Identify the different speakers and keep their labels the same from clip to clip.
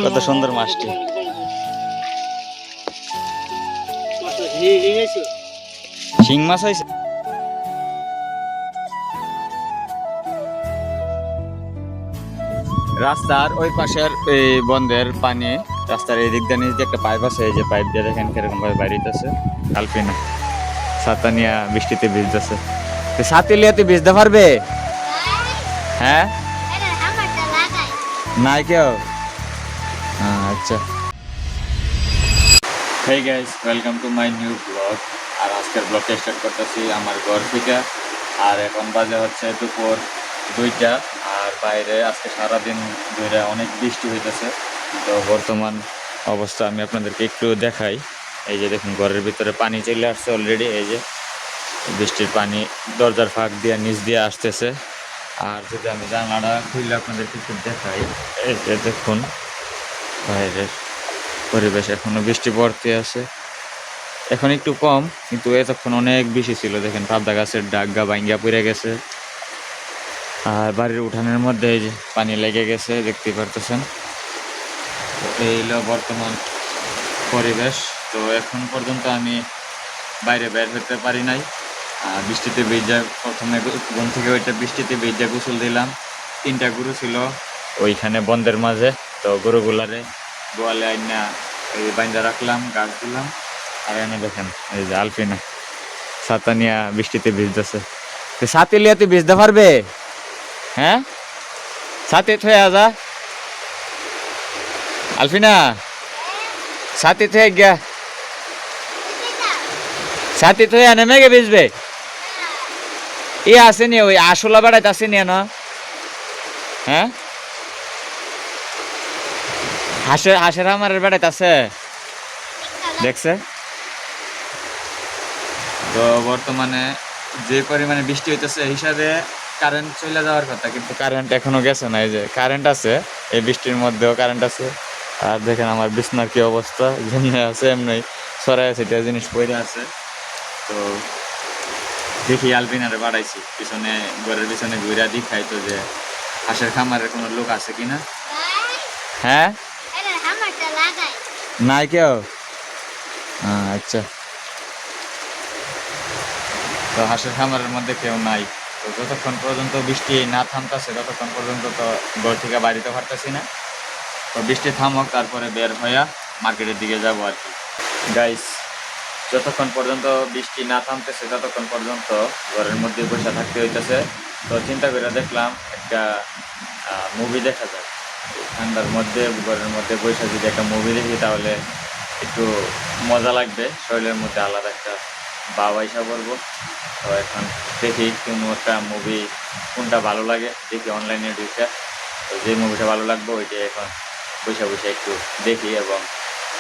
Speaker 1: কত সুন্দর মাছটি। শিং মাছ হয়েছে। রাস্তার ওই পাশের এই বন্ধের পানি রাস্তার এই দিক দিয়ে নিচ দিয়ে একটা পাইপ আছে, এই যে পাইপ দিয়ে দেখেন কিরকম ভাবে বাড়িতেছে। আলপিনা ছাতা নিয়ে বৃষ্টিতে ভিজতেছে। ছাতি লিয়াতে ভিজতে পারবে? হ্যাঁ নাই কেউ? আচ্ছা। Hey guys, welcome to my new blog. আর আজকের ব্লগটা স্টার্ট করতেছি আমার ঘর থেকে। আর এখন বাজে হচ্ছে দুপুর 2টা। আর বাইরে আজকে সারাদিন ধরে অনেক বৃষ্টি হইতেছে। তো বর্তমান অবস্থা আমি আপনাদেরকে একটু দেখাই। এই যে দেখুন ঘরের ভিতরে পানি চলে আসছে অলরেডি। এই যে বৃষ্টির পানি দরজার ফাঁক দিয়ে নিচ দিয়ে আসতেছে। আর যদি আমি জানালাটা খুললে আপনাদেরকে একটু দেখাই, এই যে দেখুন বাইরের পরিবেশ এখনো বৃষ্টি পড়তে আছে। এখন একটু কম, কিন্তু এতক্ষণ অনেক বেশি ছিল। দেখেন পাবদা গাছের ডাগা ভাঙ্গা পড়ে গেছে। আর বাড়ির উঠানের মধ্যে এই যে পানি লেগে গেছে, দেখতে পারতেছেন। তো এই হলো বর্তমান পরিবেশ। তো এখন পর্যন্ত আমি বাইরে বের হতে পারি নাই। বৃষ্টিতে ভিজা প্রথমে ঘুম থেকে ওইটা বৃষ্টিতে ভিজা গোসল দিলাম। 3টা গরু ছিল ওইখানে বন্ধের মাঝে। তো গরুগুলারে গোয়ালে আইনা এই বাইন্দা রাখলাম, গাছ দিলাম। আর এনে দেখেন এই যে আলপিনা ছাতা নিয়ে বৃষ্টিতে ভিজতেছে। ছাতি লিয়াতে ভিজতে পারবে? হ্যাঁ, ছাতি থয়ে আজা আলপিনা, ছাতি থয়ে গিয়া, ছাতি থয়ে আনে মেঘে ভিজবে। ই আসেনি ওই আসলা বেড়াইতে আসেনি না? হ্যাঁ, হাঁসের আমার বেড়াইতে আছে দেখছে। তো বর্তমানে যে পরিমাণে বৃষ্টি হইতেছে হিসাবে কারেন্ট চলে যাওয়ার কথা, কিন্তু কারেন্ট এখনো গেছে না। এই যে কারেন্ট আছে, এই বৃষ্টির মধ্যেও কারেন্ট আছে। আর দেখেন আমার বিছনার কি অবস্থা, যেমনি আছে এমনি সরাই আছে, এটা জিনিস পড়ে আছে। তো দেখি আলপিনারে বাড়াইছি পিছনে, ঘরের পিছনে ঘুরা দেখাই তো যে হাঁসের খামারের কোনো লোক আছে কিনা। হ্যাঁ, নাই কেউ? আচ্ছা। তো হাঁসের খামারের মধ্যে কেউ নাই। তো যতক্ষণ পর্যন্ত বৃষ্টি না থামতেছে ততক্ষণ পর্যন্ত তো ঘর থেকে বাড়িতে পারতেছি না। তো বৃষ্টি থামক, তারপরে বের হইয়া মার্কেটের দিকে যাবো আর কি। গাইস, যতক্ষণ পর্যন্ত বৃষ্টি না থামতেছে ততক্ষণ পর্যন্ত ঘরের মধ্যে বসে থাকতে হইতেছে। তো চিন্তা করে দেখলাম একটা মুভি দেখা যায় ঠান্ডার মধ্যে। ঘরের মধ্যে বসে যদি একটা মুভি দেখি তাহলে একটু মজা লাগবে, শরীরের মধ্যে আলাদা একটা ভাব আইসা পড়বো। তো এখন দেখি কোনো একটা মুভি কোনটা ভালো লাগে, দেখি অনলাইনে ঢুকে। তো যে মুভিটা ভালো লাগবে ওইটা এখন বসে বসে একটু দেখি এবং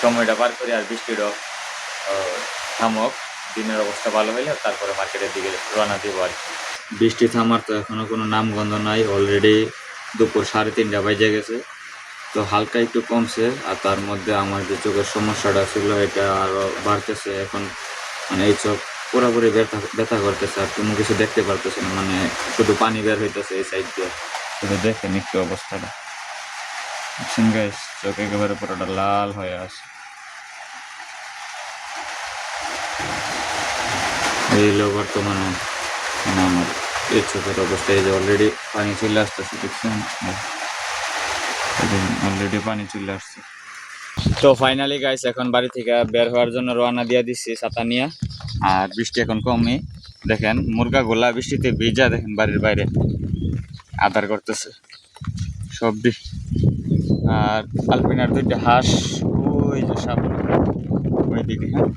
Speaker 1: সময়টা পার করি। আর বৃষ্টিরও থামক, দিনের অবস্থা ভালো হইলে তারপরে মার্কেটের দিকে রওনা দিব আর কি। বৃষ্টি থামার তো এখনও কোনো নামগন্ধ নাই। অলরেডি দুপুর 3:30 বাজে গেছে। তো হালকা একটু কমছে। আর তার মধ্যে আমার যে চোখের সমস্যাটা ছিল এটা আরও বাড়তেছে এখন। মানে এই চোখ পুরোপুরি ব্যথা করতেছে, আর কোনো কিছু দেখতে পারতেছে না। মানে শুধু পানি বের হইতেছে এই সাইড দিয়ে। শুধু দেখেন একটু অবস্থাটা, বুঝছেন গাইস? চোখ একেবারে পুরোটা লাল হয়ে আসে। এই হলো বর্তমানে মানে আমার এই চোখের অবস্থা। এই যে অলরেডি পানি চলে আসতেছে, দেখছেন? অলরেডি পানি চলে আসছে। তো ফাইনালি গাইস এখন বাড়ি থেকে বের হওয়ার জন্য রওনা দিয়ে দিচ্ছি ছাতা নিয়ে। আর বৃষ্টি এখন কমই। দেখেন মুরগাগুলা বৃষ্টিতে ভিজা, দেখেন বাড়ির বাইরে আদার করতেছে সব। আর আলপিনার 2টা হাঁস ওই যে সামনে ওইদিকে। হ্যাঁ,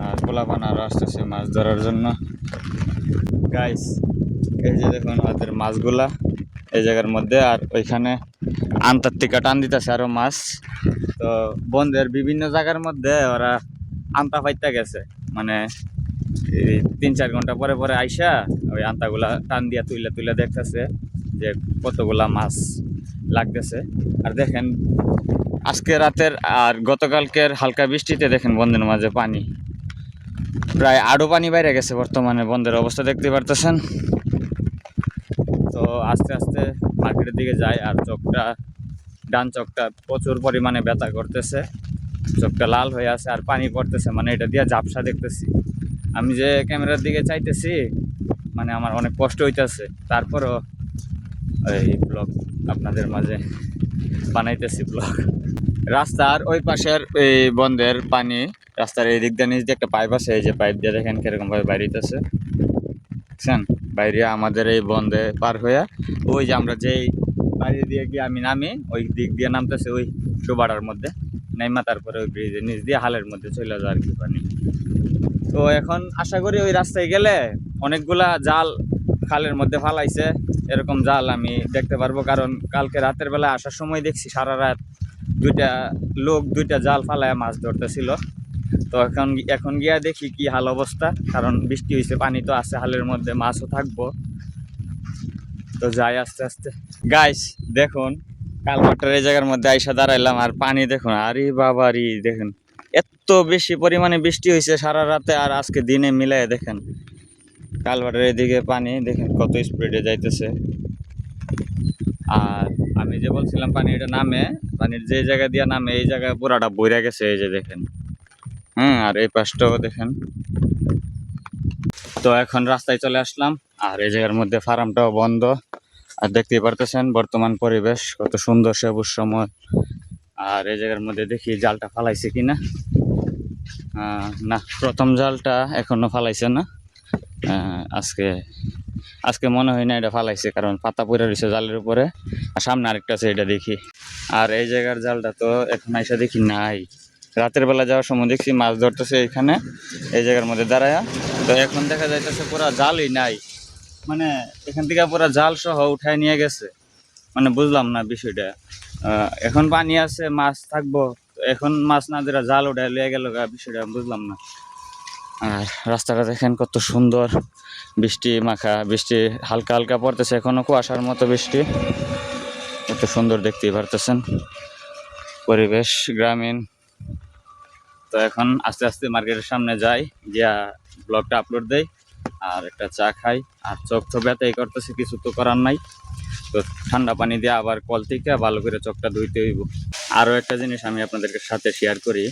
Speaker 1: আর পোলাপান আরও আসতেছে মাছ ধরার জন্য। গাইস এই যে দেখুন ওদের মাছগুলা এই জায়গার মধ্যে, আর ওইখানে আন্টার্কটিকা টান দিতেছে আরো মাছ। তো বন্ধের বিভিন্ন জায়গার মধ্যে ওরা আন্তা পাইতে গেছে, মানে 3-4 ঘন্টা পরে পরে আইসা ওই আন্তাগুলা টান দিয়া তুইলা তুইলা দেখতেছে যে কতগুলা মাছ লাগতেছে। আর দেখেন আজকে রাতের আর গতকালকের হালকা বৃষ্টিতে দেখেন বন্ধের মাঝে পানি প্রায় আরো পানি বাইরে গেছে। বর্তমানে বন্ধের অবস্থা দেখতে পারতেছেন। তো আস্তে আস্তে মার্কেটের দিকে যাই। আর চোখটা ডান চোখটা প্রচুর পরিমাণে ব্যথা করতেছে, চোখটা লাল হয়ে আছে আর পানি পড়তেছে, মানে এটা দিয়ে ঝাপসা দেখতেছি। আমি যে ক্যামেরার দিকে চাইতেছি মানে আমার অনেক কষ্ট হইতেছে, তারপরও এই ব্লগ আপনাদের মাঝে বানাইতেছি ব্লগ। রাস্তার ওই পাশের এই বন্ধের পানি রাস্তার এই দিক দিয়ে নিচ দিয়ে একটা পাইপ আছে, এই যে পাইপ দিয়ে দেখেন কিরকম ভাবে বাইরেতেছে, বুঝছেন? বাইরে আমাদের এই বন্ধে পার হইয়া ওই যে আমরা যেই বাইরে দিয়ে গিয়ে আমি নামি ওই দিক দিয়ে নামতেছে ওই সুবাড়ার মধ্যে নাইমা, তারপরে ওই ব্রিজের নিচ দিয়ে হালের মধ্যে চলে যায় আর কি পানি। তো এখন আশা করি ওই রাস্তায় গেলে অনেকগুলা জাল খালের মধ্যে ফালাইছে, এরকম জাল আমি দেখতে পারবো, কারণ কালকে রাতের বেলা আসার সময় দেখছি সারা রাত দুইটা জাল ফালায় মাছ ধরতেছিল। তো এখন গিয়া দেখি কি হাল অবস্থা, কারণ বৃষ্টি হয়েছে, পানি তো আছে হালের মধ্যে, মাছও থাকবো। তো যাই আস্তে আস্তে। গাইস দেখুন কালভার্টের এই জায়গার মধ্যে আইসা দাঁড়াইলাম আর পানি দেখুন, আরে বাবারি দেখুন এত বেশি পরিমাণে বৃষ্টি হয়েছে সারা রাতে আর আজকে দিনে মিলাই দেখেন কালভার্টের এদিকে পানি দেখেন কত স্পিডে যাইতেছে। আর আমি যে বলছিলাম পানি এটা নামে, পানির যে জায়গা দিয়ে নামে এই জায়গায় পুরাটা বইরা গেছে, এই যে দেখেন। আর এই পাশটাও দেখেন। তো এখন রাস্তায় চলে আসলাম আর এই জায়গার মধ্যে ফার্মটাও বন্ধ, আর দেখতেই পারতেছেন বর্তমান পরিবেশ কত সুন্দর সবুজ শ্যামল। আর এই জায়গার মধ্যে দেখি জালটা ফালাইছে কিনা, না প্রথম জালটা এখনো ফালাইছে না, আজকে আজকে মনে হয় না এটা ফালাইছে, কারণ পাতা পড়ে রয়েছে জালের উপরে। আর সামনে আরেকটা আছে এটা দেখি। আর এই জায়গার জালটা তো এখন আইসা দেখি নাই, রাতের বেলা যাওয়ার সময় দেখছি মাছ ধরতেছে এখানে এই জায়গার মধ্যে দাঁড়ায়া। তো এখন দেখা যাইতেছে পুরা জালই নাই, মানে এখান থেকে পুরা জাল সহ উঠায় নিয়ে গেছে, মানে বুঝলাম না বিষয়টা। এখন পানি আছে মাছ থাকবো, এখন মাছ না ধরে জাল উঠায় লিয়ে গেল, বিষয়টা বুঝলাম না। আর রাস্তাটা দেখেন কত সুন্দর, বৃষ্টি মাখা, বৃষ্টি হালকা হালকা পড়তেছে, এখনো কুয়াশার মতো বৃষ্টি, কত সুন্দর দেখতেই পারতেছেন পরিবেশ গ্রামীণ। তো এখন আস্তে আস্তে মার্কেটের সামনে যাই, গিয়া ব্লগটা আপলোড দেই আর একটা চা খাই। আর চোখ তো ব্যথাই করতেছে, কিছু তো করার নাই, তো ঠান্ডা পানি দিয়ে আবার কল থেকে ভালো করে চোখটা ধুইতে হইব। আরও একটা জিনিস আমি আপনাদের সাথে শেয়ার করি,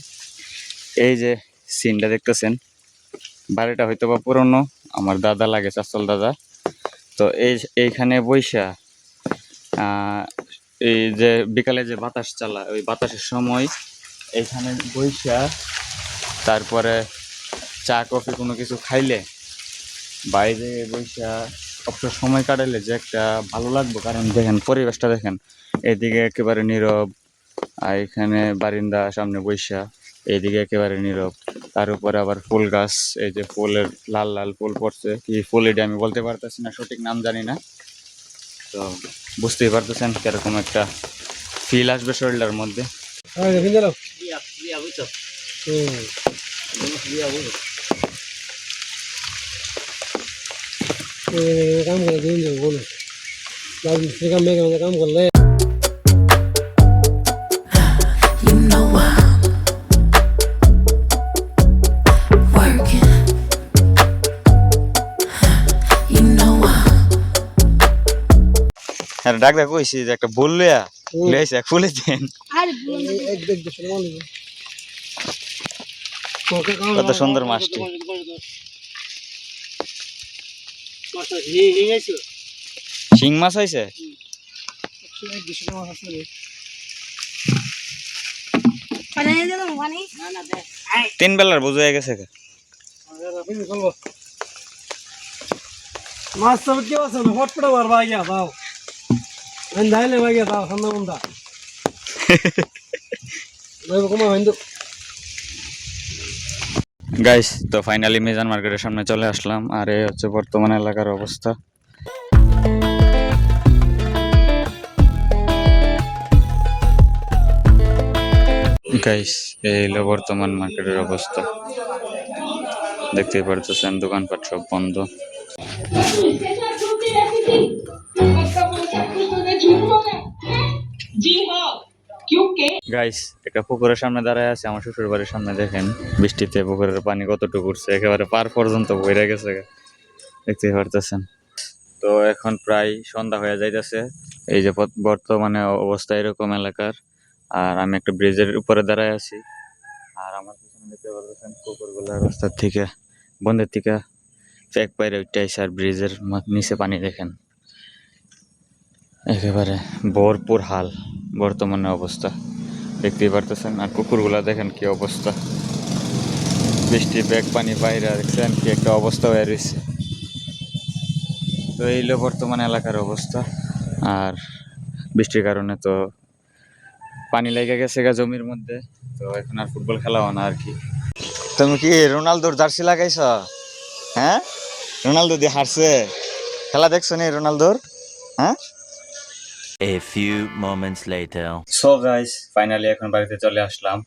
Speaker 1: এই যে সিনটা দেখতেছেন, বাড়িটা হয়তো বা পুরনো, আমার দাদা লাগে চাচল দাদা। তো এইখানে বৈশা এই যে বিকালে যে বাতাস চালা, ওই বাতাসের সময় এইখানে বৈশা তারপরে চা কফি কোনো কিছু খাইলে বাইরে বৈশা অবসর সময় কাটাইলে যে একটা ভালো লাগবে। কারণ দেখেন পরিবেশটা দেখেন, এদিকে একেবারে নীরব, আর এখানে বারিন্দা সামনে বৈশা, এইদিকে একেবারে নীরব, তার উপরে আবার ফুল গাছ, এই যে ফুলের লাল লাল ফুল পড়ছে, কি ফুল এটা আমি বলতে পারতেছি না, সঠিক নাম জানি না। তো বুঝতেই পারতেছেন কিরকম একটা ফিল আসবে শরীরটার মধ্যে।
Speaker 2: काम कर दिन जो बोलो लाल मिस्त्री का मैं काम कर ले
Speaker 3: You know I'm working. You know I'm
Speaker 1: হ্যাঁ ডাক দেখ কইছি যে একটা বললে লেছে খুলে দেন।
Speaker 2: एक देख दो सलमान
Speaker 1: কত সুন্দর মাছটি, শিং মাছ হয়েছে। তিন বেলার বোঝা হয়ে গেছে।
Speaker 2: मास सब के वास में हॉट पड़ा बार गया दाव अंदाले भाई दाव संदा बंदा मैं को मैं हिंदू
Speaker 1: গাইস তো ফাইনালি মিজান মার্কেটের সামনে চলে আসলাম, আর এই হচ্ছে বর্তমান এলাকার অবস্থা। গাইস এই হলো বর্তমান মার্কেটের অবস্থা, দেখতেই পারতেছেন দোকানপাট সব বন্ধ। গাইস একটা পুকুরের সামনে দাঁড়ায় আছে আমার শ্বশুর বাড়ির সামনে, দেখেন বৃষ্টিতে পুকুরের পানি কতটুকু উঠছে, একেবারে পার পর্যন্ত বইরা গেছে, দেখতেই পারতেছেন। তো এখন প্রায় সন্ধ্যা হয়ে যাইতেছে। এই যে বর্তমানে অবস্থা এরকম এলাকার। আর আমি একটা ব্রিজের উপরে দাঁড়ায় আছি। আর আমার পিছনে দেখতে পাচ্ছেন কুকুরগুলো রাস্তার থেকে বন্ধের থেকে ফেক পাইরে উঠতেছে। আর ব্রিজের নিচে পানি দেখেন, একেবারে ভরপুর হাল বর্তমানে অবস্থা দেখতেই পারতেছেন। আর কুকুরগুলা দেখেন কি অবস্থা, বৃষ্টি ব্যাগ পানি বাইরে দেখছেন কি একটা অবস্থা হয়ে রয়েছে। তো এই হলো বর্তমান এলাকার অবস্থা। আর বৃষ্টির কারণে তো পানি লেগে গেছে গা জমির মধ্যে। তো এখন আর ফুটবল খেলা হয় না আর কি। তুমি কি রোনালদোর জার্সি লাগাইছ? হ্যাঁ, রোনালদো দিয়ে হারছে, খেলা দেখছো নি রোনালদোর? হ্যাঁ।
Speaker 4: A few moments later.
Speaker 1: So guys, finally এখন বাড়িতে চলে আসলাম।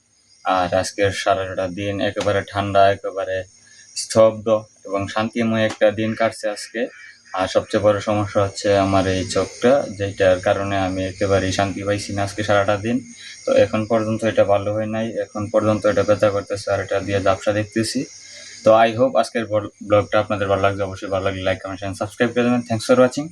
Speaker 1: আর আজকের সারাটা দিন একেবারে ঠান্ডা, একেবারে স্তব্ধ এবং শান্তিময় একটা দিন কাটছে আজকে। আর সবচেয়ে বড় সমস্যা হচ্ছে আমার এই চোখটা, যেটার কারণে আমি একেবারেই শান্তি পাইছি না আজকে সারাটা দিন। তো এখন পর্যন্ত এটা ভালো হয় নাই, এখন পর্যন্ত এটা ব্যথা করতেছে আর এটা দিয়ে ঝাপসা দেখতেছি। তো আই হোপ আজকের ব্লগটা আপনাদের ভালো লাগবে। অবশ্যই ভালো লাগলে লাইক, কমেন্ট, সাবস্ক্রাইব করে দেবেন। Thanks for watching.